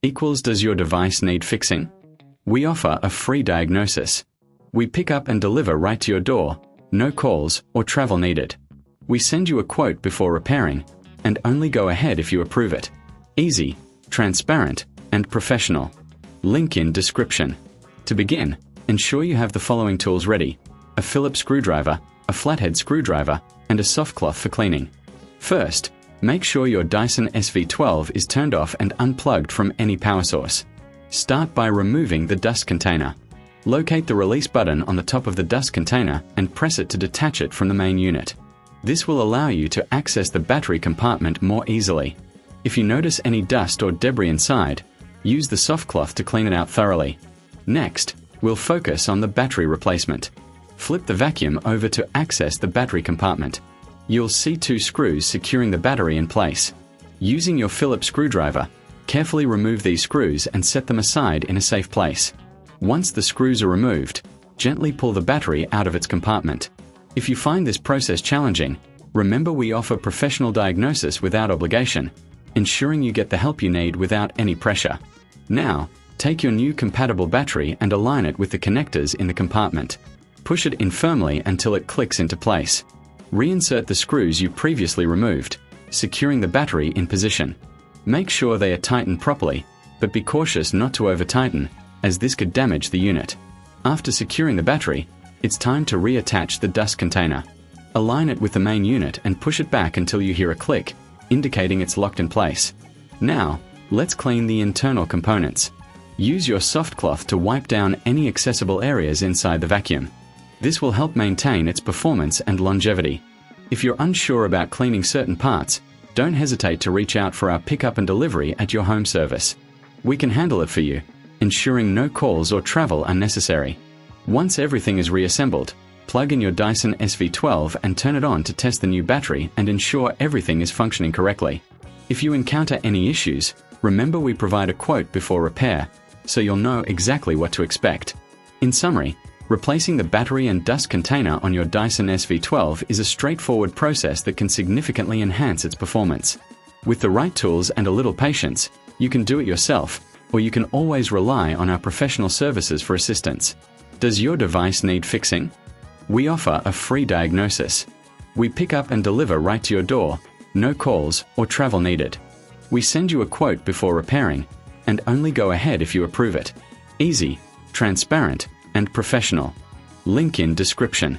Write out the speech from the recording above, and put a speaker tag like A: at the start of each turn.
A: equals does your device need fixing? We offer a free diagnosis. We pick up and deliver right to your door, no calls or travel needed. We send you a quote before repairing, and only go ahead if you approve it. Easy, transparent, and professional. Link in description. To begin, ensure you have the following tools ready: a Phillips screwdriver, a flathead screwdriver, and a soft cloth for cleaning. First, make sure your Dyson SV12 is turned off and unplugged from any power source. Start by removing the dust container. Locate the release button on the top of the dust container and press it to detach it from the main unit. This will allow you to access the battery compartment more easily. If you notice any dust or debris inside, use the soft cloth to clean it out thoroughly. Next, we'll focus on the battery replacement. Flip the vacuum over to access the battery compartment. You'll see two screws securing the battery in place. Using your Phillips screwdriver, carefully remove these screws and set them aside in a safe place. Once the screws are removed, gently pull the battery out of its compartment. If you find this process challenging, remember we offer professional diagnosis without obligation, ensuring you get the help you need without any pressure. Now, take your new compatible battery and align it with the connectors in the compartment. Push it in firmly until it clicks into place. Reinsert the screws you previously removed, securing the battery in position. Make sure they are tightened properly, but be cautious not to over-tighten, as this could damage the unit. After securing the battery, it's time to reattach the dust container. Align it with the main unit and push it back until you hear a click, indicating it's locked in place. Now, let's clean the internal components. Use your soft cloth to wipe down any accessible areas inside the vacuum. This will help maintain its performance and longevity. If you're unsure about cleaning certain parts, don't hesitate to reach out for our pickup and delivery at your home service. We can handle it for you, ensuring no calls or travel are necessary. Once everything is reassembled, plug in your Dyson SV12 and turn it on to test the new battery and ensure everything is functioning correctly. If you encounter any issues, remember we provide a quote before repair, so you'll know exactly what to expect. In summary, replacing the battery and dust container on your Dyson SV12 is a straightforward process that can significantly enhance its performance. With the right tools and a little patience, you can do it yourself, or you can always rely on our professional services for assistance. Does your device need fixing? We offer a free diagnosis. We pick up and deliver right to your door, no calls or travel needed. We send you a quote before repairing, and only go ahead if you approve it. Easy, transparent, and professional. Link in description.